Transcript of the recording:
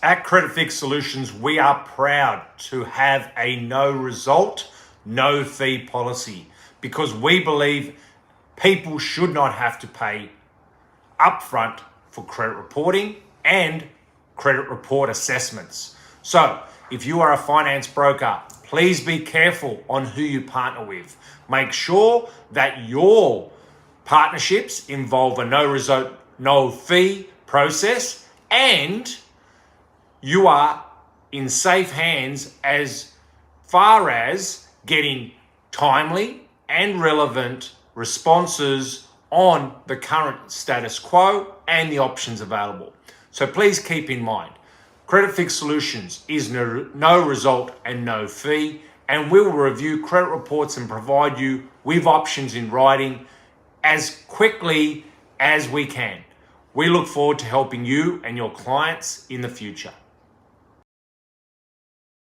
At Credit Fix Solutions, we are proud to have a no result, no fee policy because we believe people should not have to pay upfront for credit reporting and credit report assessments. So if you are a finance broker, please be careful on who you partner with. Make sure that your partnerships involve a no result, no fee process, and you are in safe hands as far as getting timely and relevant responses on the current status quo and the options available. So please keep in mind, Credit Fix Solutions is no result and no fee, and we will review credit reports and provide you with options in writing as quickly as we can. We look forward to helping you and your clients in the future.